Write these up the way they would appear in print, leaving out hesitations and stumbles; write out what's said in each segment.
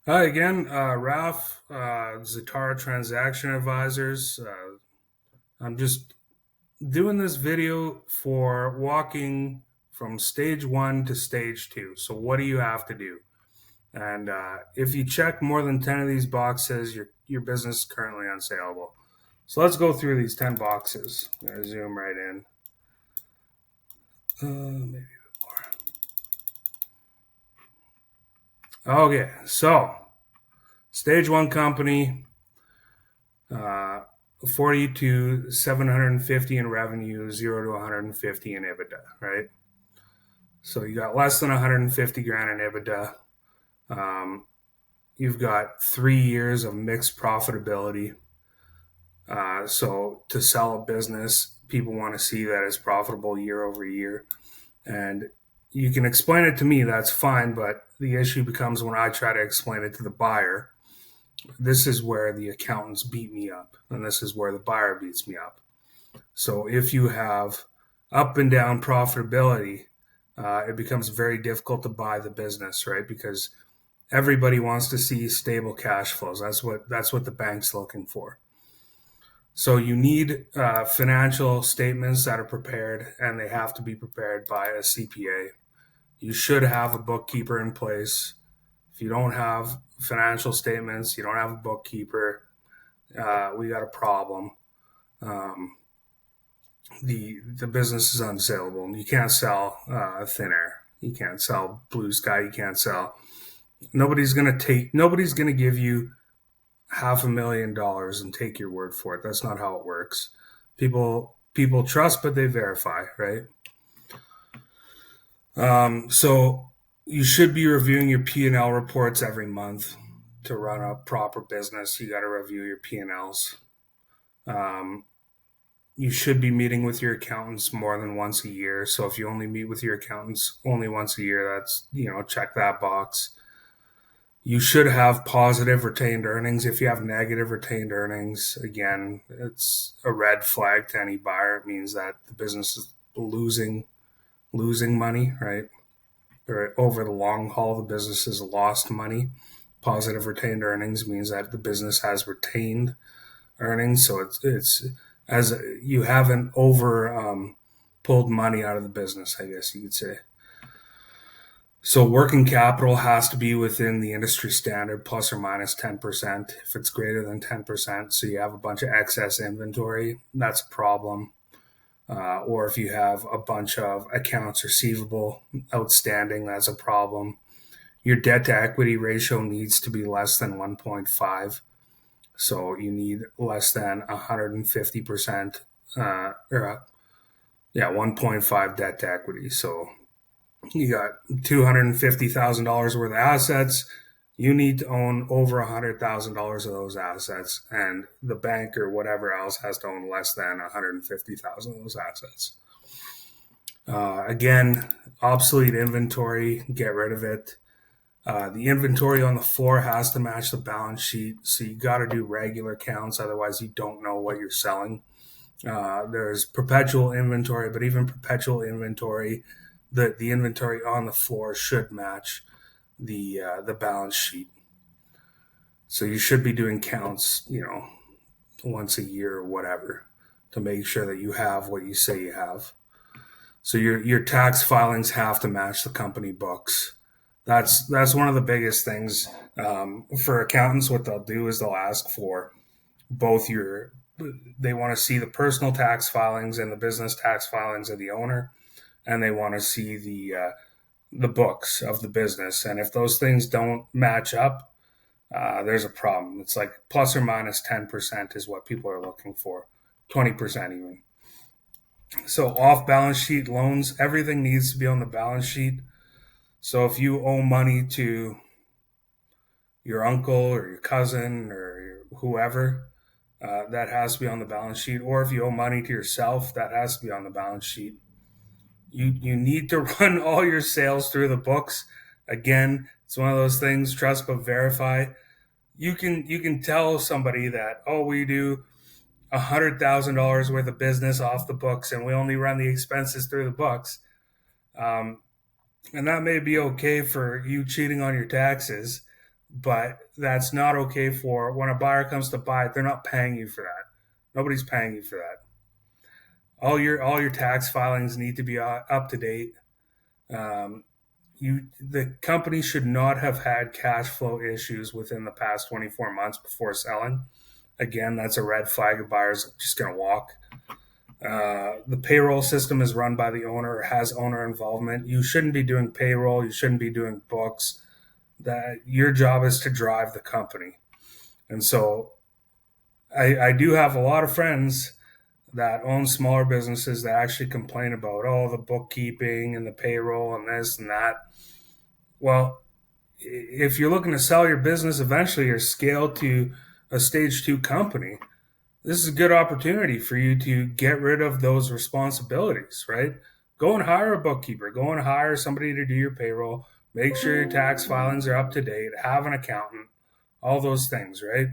Hi again, Raph, Zatara Transaction Advisors. I'm just doing this video for walking from stage one to stage two. So, what do you have to do? And if you check more than 10 of these boxes, your business is currently unsaleable. So, let's go through these 10 boxes. I'm going to zoom right in. Maybe a bit more. Okay, so stage one company, uh, 40 to 750 in revenue, 0 to 150 in EBITDA, right? So you got less than 150 grand in EBITDA. Um, you've got 3 years of mixed profitability. So to sell a business, people want to see that it's profitable year over year. And you can explain it to me, that's fine. But the issue becomes when I try to explain it to the buyer. This is where the accountants beat me up, and this is where the buyer beats me up. So if you have up and down profitability, it becomes very difficult to buy the business, right? Because everybody wants to see stable cash flows. That's what the bank's looking for. So you need financial statements that are prepared, and they have to be prepared by a CPA. You should have a bookkeeper in place. If you don't have financial statements, you don't have a bookkeeper, we got a problem. Um, the business is unsaleable. You can't sell thin air. You can't sell blue sky. You can't sell. Nobody's gonna give you $500,000 and take your word for it. That's not how it works. People trust, but they verify, right? So you should be reviewing your P&L reports every month to run a proper business. You got to review your P&Ls. Um, you should be meeting with your accountants more than once a year. So if you only meet with your accountants only once a year, that's, check that box. You should have positive retained earnings. If you have negative retained earnings, again, it's a red flag to any buyer. It means that the business is losing money, right? Or over the long haul, the business has lost money. Positive retained earnings means that the business has retained earnings. So it's as you haven't over pulled money out of the business, I guess you could say. So working capital has to be within the industry standard, plus or minus 10%. If it's greater than 10%, so you have a bunch of excess inventory, that's a problem. Or if you have a bunch of accounts receivable outstanding, that's a problem. Your debt to equity ratio needs to be less than 1.5. So you need less than 150%, yeah, 1.5 debt to equity. So you got $250,000 worth of assets. You need to own over $100,000 of those assets, and the bank or whatever else has to own less than 150,000 of those assets. Again, obsolete inventory, get rid of it. The inventory on the floor has to match the balance sheet, so you got to do regular counts, otherwise you don't know what you're selling. There's perpetual inventory, but even perpetual inventory, the inventory on the floor should match the balance sheet. So you should be doing counts, once a year or whatever, to make sure that you have what you say you have. So your tax filings have to match the company books. That's one of the biggest things for accountants. What they'll do is they'll ask for both your they want to see the personal tax filings and the business tax filings of the owner, and they want to see the books of the business. And if those things don't match up, there's a problem. It's like plus or minus 10% is what people are looking for, 20% even. So off balance sheet loans, everything needs to be on the balance sheet. So if you owe money to your uncle or your cousin or whoever, that has to be on the balance sheet. Or if you owe money to yourself, that has to be on the balance sheet. You need to run all your sales through the books. Again, it's one of those things, trust but verify. You can tell somebody that, oh, we do $100,000 worth of business off the books and we only run the expenses through the books. Um, and that may be okay for you cheating on your taxes, but that's not okay for when a buyer comes to buy it. They're not paying you for that. Nobody's paying you for that. All your tax filings need to be up to date. Um, the company should not have had cash flow issues within the past 24 months before selling. Again, that's a red flag. A buyer's just going to walk. The payroll system is run by the owner or has owner involvement. You shouldn't be doing payroll. You shouldn't be doing books. That your job is to drive the company. And so I do have a lot of friends that own smaller businesses that actually complain about, oh, the bookkeeping and the payroll and this and that. Well, if you're looking to sell your business eventually or scale to a stage 2 company, this is a good opportunity for you to get rid of those responsibilities, right? Go and hire a bookkeeper, go and hire somebody to do your payroll, make sure your tax filings are up to date, have an accountant, all those things, right?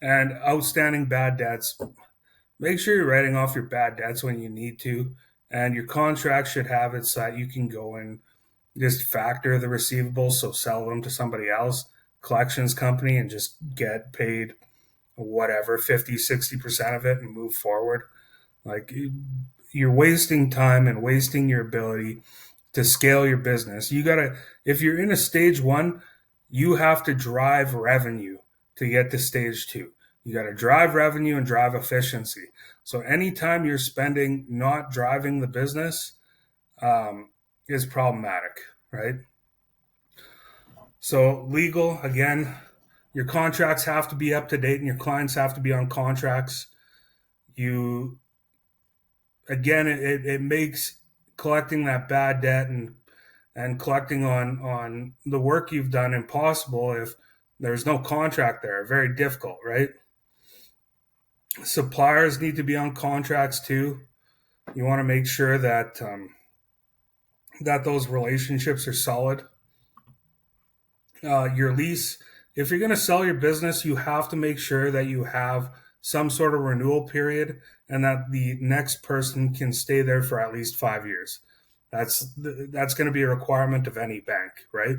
And outstanding bad debts, make sure you're writing off your bad debts when you need to. And your contract should have it so that you can go and just factor the receivables, so sell them to somebody else, collections company, and just get paid whatever, 50-60% of it and move forward. Like, you're wasting time and wasting your ability to scale your business. If you're in a stage 1, you have to drive revenue to get to stage 2. You got to drive revenue and drive efficiency. So anytime you're spending not driving the business is problematic, right? So legal, again, your contracts have to be up to date and your clients have to be on contracts. It makes collecting that bad debt and collecting on the work you've done impossible if there's no contract there. Very difficult, right? Suppliers need to be on contracts too. You want to make sure that that those relationships are solid. Your lease, if you're going to sell your business, you have to make sure that you have some sort of renewal period and that the next person can stay there for at least 5 years. That's going to be a requirement of any bank, right?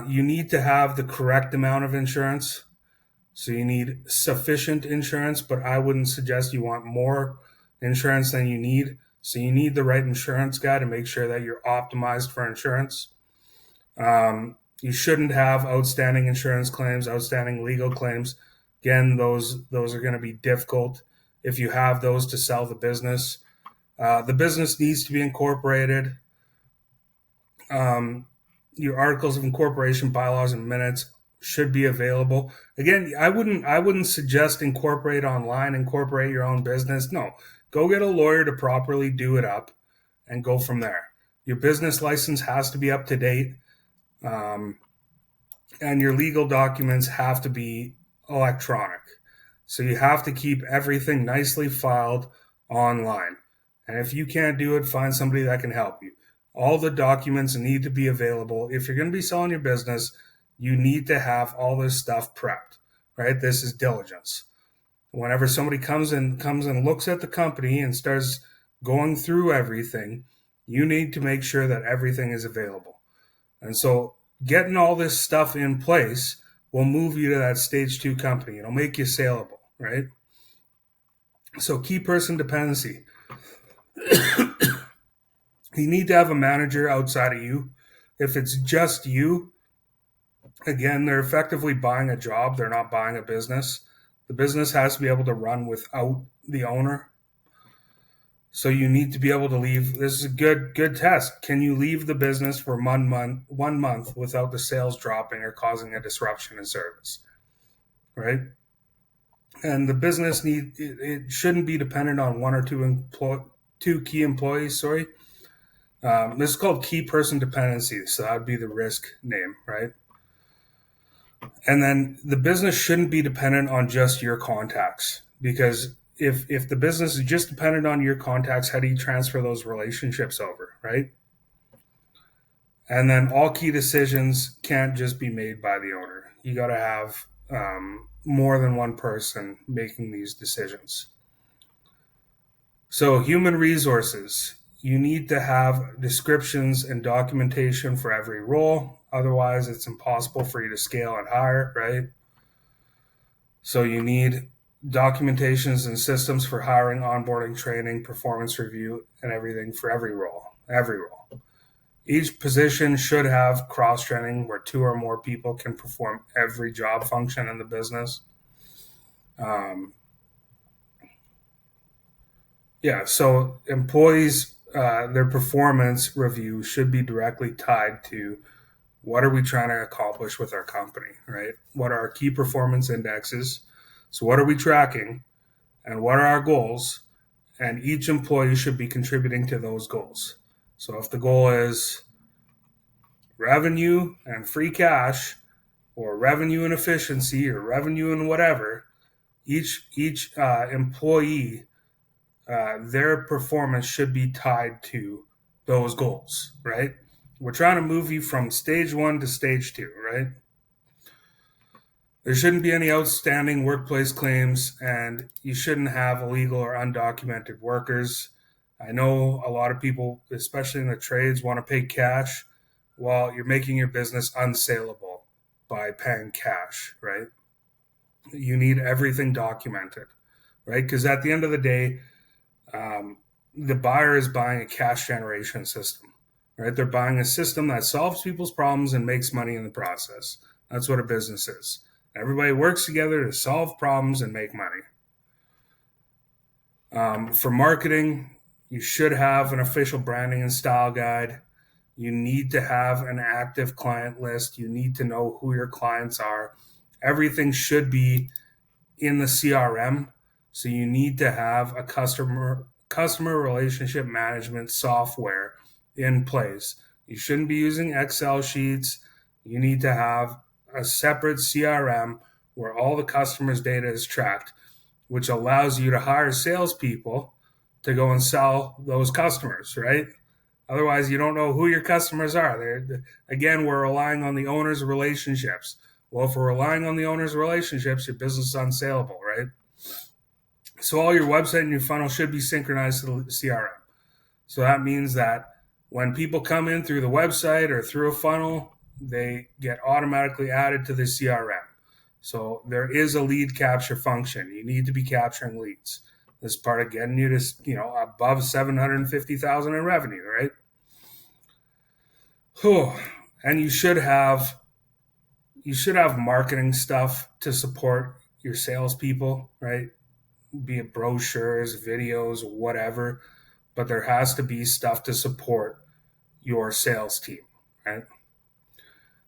You need to have the correct amount of insurance. So you need sufficient insurance, but I wouldn't suggest you want more insurance than you need. So you need the right insurance guy to make sure that you're optimized for insurance. You shouldn't have outstanding insurance claims, outstanding legal claims. Again, those are going to be difficult if you have those to sell the business. The business needs to be incorporated. Your articles of incorporation, bylaws, and minutes should be available. Again, I wouldn't suggest incorporate online, incorporate your own business. No, go get a lawyer to properly do it up and go from there. Your business license has to be up to date. And your legal documents have to be electronic. So you have to keep everything nicely filed online. And if you can't do it, find somebody that can help you. All the documents need to be available. If you're going to be selling your business, you need to have all this stuff prepped, right? This is diligence. Whenever somebody comes and looks at the company and starts going through everything, you need to make sure that everything is available. And so getting all this stuff in place will move you to that stage 2 company. It'll make you saleable, right? So key person dependency. You need to have a manager outside of you. If it's just you, again, they're effectively buying a job. They're not buying a business. The business has to be able to run without the owner. So you need to be able to leave. This is a good test. Can you leave the business for 1 month without the sales dropping or causing a disruption in service, right? And the business it shouldn't be dependent on one or two key employees. This is called key person dependency. So that would be the risk name, right? And then the business shouldn't be dependent on just your contacts, because if the business is just dependent on your contacts, how do you transfer those relationships over, right? And then all key decisions can't just be made by the owner. You got to have more than one person making these decisions. So human resources, you need to have descriptions and documentation for every role. Otherwise, it's impossible for you to scale and hire, right? So you need documentations and systems for hiring, onboarding, training, performance review, and everything for every role. Every role. Each position should have cross-training where 2 or more people can perform every job function in the business. So employees, their performance review should be directly tied to what are we trying to accomplish with our company, right? What are our key performance indexes? So what are we tracking and what are our goals? And each employee should be contributing to those goals. So if the goal is revenue and free cash, or revenue and efficiency, or revenue and whatever, each employee, their performance should be tied to those goals, right? We're trying to move you from stage 1 to stage 2, right? There shouldn't be any outstanding workplace claims, and you shouldn't have illegal or undocumented workers. I know a lot of people, especially in the trades, want to pay cash. Well, you're making your business unsellable by paying cash, right? You need everything documented, right? Because at the end of the day, the buyer is buying a cash generation system, right? They're buying a system that solves people's problems and makes money in the process. That's what a business is. Everybody works together to solve problems and make money. For marketing, you should have an official branding and style guide. You need to have an active client list. You need to know who your clients are. Everything should be in the CRM. So you need to have a customer relationship management software in place. You shouldn't be using Excel sheets. You need to have a separate CRM where all the customers' data is tracked, which allows you to hire salespeople to go and sell those customers, right? Otherwise, you don't know who your customers are. Again, we're relying on the owner's relationships. Well, if we're relying on the owner's relationships, your business is unsellable, right? So all your website and your funnel should be synchronized to the CRM. So that means that when people come in through the website or through a funnel, they get automatically added to the CRM. So there is a lead capture function. You need to be capturing leads. This is part of getting you to, above 750,000 in revenue, right? And you should have marketing stuff to support your salespeople, right? Be it brochures, videos, whatever. But there has to be stuff to support your sales team, right?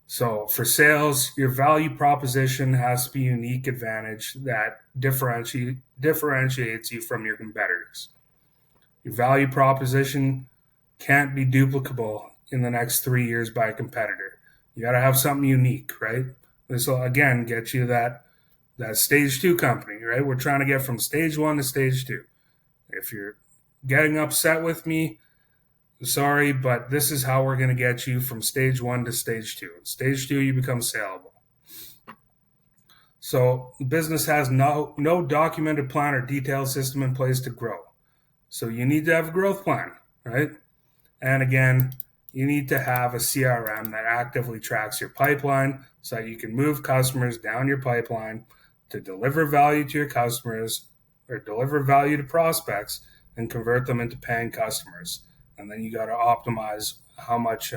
So for sales, your value proposition has to be a unique advantage that differentiates you from your competitors. Your value proposition can't be duplicable in the next 3 years by a competitor. You got to have something unique, right? This will, again, get you that stage 2 company, right? We're trying to get from stage 1 to stage 2. If you're getting upset with me, sorry, but this is how we're going to get you from stage 1 to stage 2. Stage 2, you become sellable. So business has no documented plan or detailed system in place to grow. So you need to have a growth plan, right? And again, you need to have a CRM that actively tracks your pipeline so that you can move customers down your pipeline to deliver value to your customers or deliver value to prospects and convert them into paying customers. And then you got to optimize how much,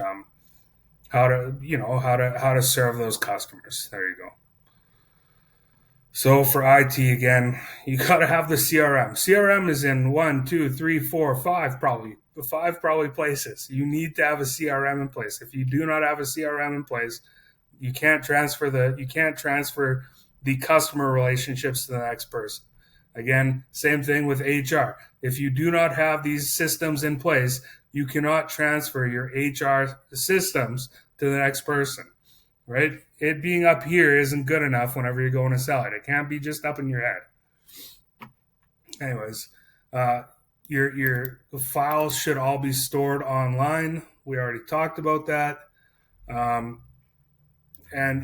how to serve those customers. There you go. So for IT, again, you got to have the CRM. CRM is in 1, 2, 3, 4, 5 probably places. You need to have a CRM in place. If you do not have a CRM in place, you can't transfer the customer relationships to the next person. Again, same thing with HR. If you do not have these systems in place, you cannot transfer your HR systems to the next person, right? It being up here isn't good enough whenever you're going to sell it. It can't be just up in your head. Anyways, your files should all be stored online. We already talked about that. And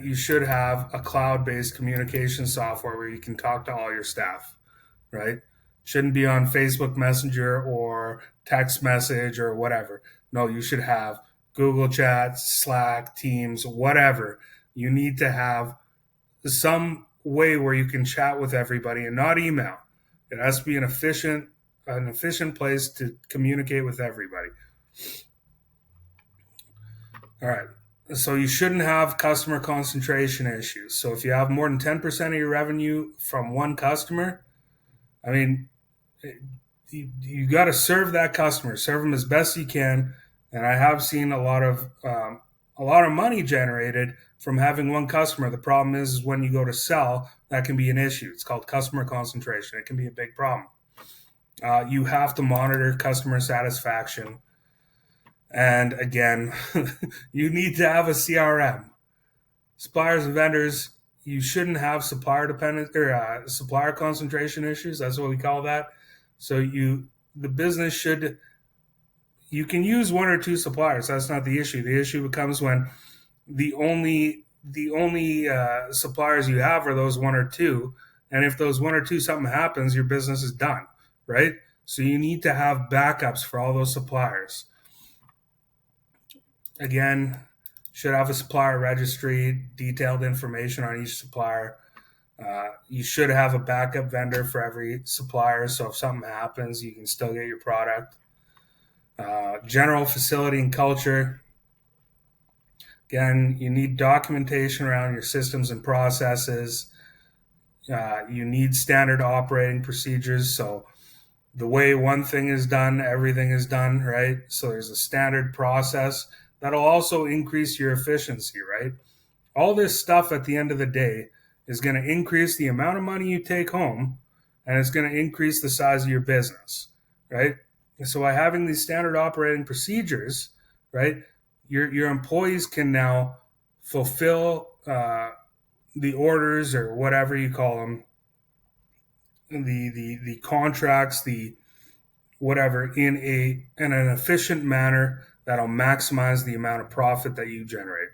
you should have a cloud-based communication software where you can talk to all your staff, right? Shouldn't be on Facebook Messenger or text message or whatever. No, you should have Google Chats, Slack, Teams, whatever. You need to have some way where you can chat with everybody and not email. It has to be an efficient place to communicate with everybody. All right. So you shouldn't have customer concentration issues. So if you have more than 10% of your revenue from one customer, I mean, you got to serve that customer, serve them as best you can. And I have seen a lot of money generated from having one customer. The problem is when you go to sell, that can be an issue. It's called customer concentration. It can be a big problem. You have to monitor customer satisfaction. And again, you need to have a CRM. Suppliers and vendors, you shouldn't have supplier dependent or supplier concentration issues. That's what we call that. So the business should, you can use one or two suppliers. That's not the issue. The issue becomes when the only suppliers you have are those one or two, and if those one or two something happens, your business is done, right? So you need to have backups for all those suppliers. Again, should have a supplier registry, detailed information on each supplier. You should have a backup vendor for every supplier, so if something happens, you can still get your product. General facility and culture. Again, you need documentation around your systems and processes. You need standard operating procedures. So the way one thing is done, everything is done, right? So there's a standard process that'll also increase your efficiency, right? All this stuff at the end of the day is going to increase the amount of money you take home, and it's going to increase the size of your business, right? And so by having these standard operating procedures, right, your employees can now fulfill the orders or whatever you call them, the contracts, the whatever, in an efficient manner that'll maximize the amount of profit that you generate.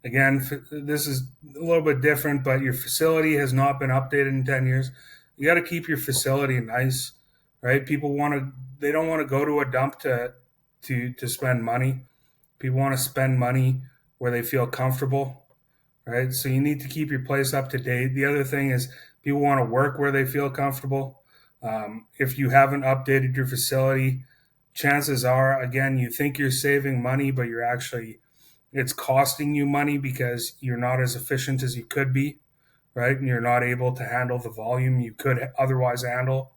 Again, this is a little bit different, but your facility has not been updated in 10 years. You got to keep your facility nice, right? They don't want to go to a dump to spend money. People want to spend money where they feel comfortable, right? So you need to keep your place up to date. The other thing is people want to work where they feel comfortable. If you haven't updated your facility, chances are, again, you think you're saving money, but it's costing you money because you're not as efficient as you could be, right? And you're not able to handle the volume you could otherwise handle.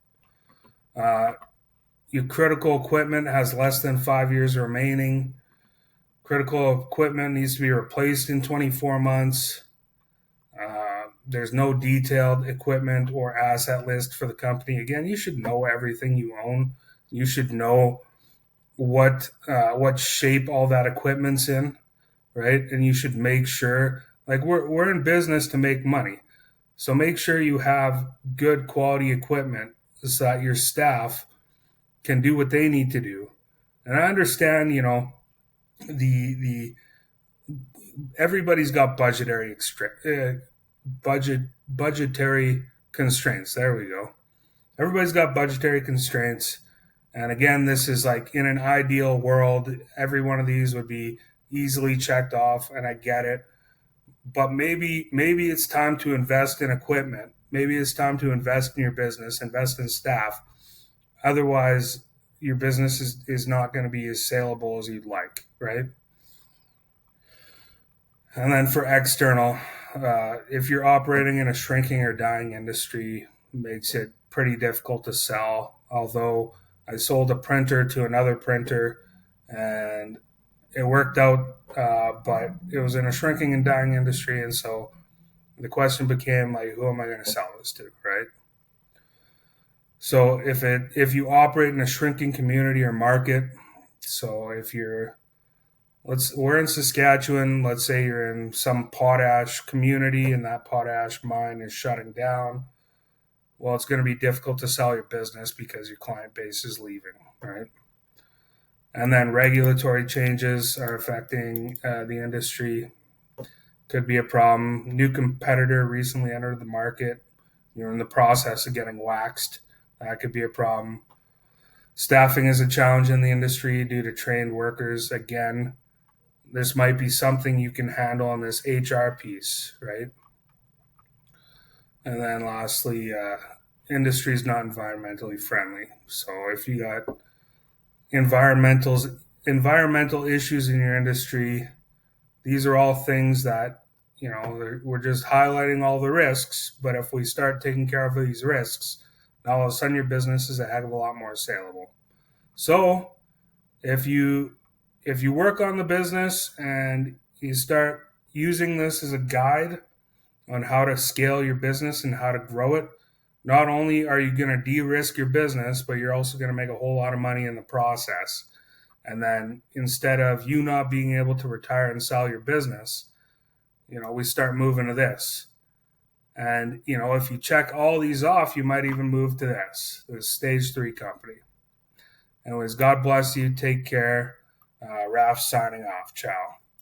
Your critical equipment has less than 5 years remaining. Critical equipment needs to be replaced in 24 months. There's no detailed equipment or asset list for the company. Again, you should know everything you own. You should know what shape all that equipment's in, right? And you should make sure, like we're in business to make money. So make sure you have good quality equipment so that your staff can do what they need to do. And I understand, the everybody's got budgetary constraints. There we go. Everybody's got budgetary constraints. And again, this is like in an ideal world, every one of these would be easily checked off, and I get it. But maybe it's time to invest in equipment. Maybe it's time to invest in your business, invest in staff. Otherwise, your business is not going to be as saleable as you'd like, right? And then for external, if you're operating in a shrinking or dying industry, makes it pretty difficult to sell. Although I sold a printer to another printer and it worked out, but it was in a shrinking and dying industry. And so the question became like, who am I going to sell this to, right? So if you operate in a shrinking community or market, so if we're in Saskatchewan, let's say you're in some potash community and that potash mine is shutting down, well, it's going to be difficult to sell your business because your client base is leaving, right? And then regulatory changes are affecting the industry. Could be a problem. New competitor recently entered the market. You're in the process of getting waxed. That could be a problem. Staffing is a challenge in the industry due to trained workers. Again, this might be something you can handle on this HR piece, right? And then lastly, industry is not environmentally friendly. So if you got environmental issues in your industry, these are all things that, we're just highlighting all the risks. But if we start taking care of these risks, now all of a sudden your business is a heck of a lot more saleable. So if you work on the business and you start using this as a guide on how to scale your business and how to grow it, not only are you going to de-risk your business, but you're also going to make a whole lot of money in the process. And then instead of you not being able to retire and sell your business, we start moving to this. And, if you check all these off, you might even move to this stage 3 company. Anyways, God bless you. Take care. Raph signing off. Ciao.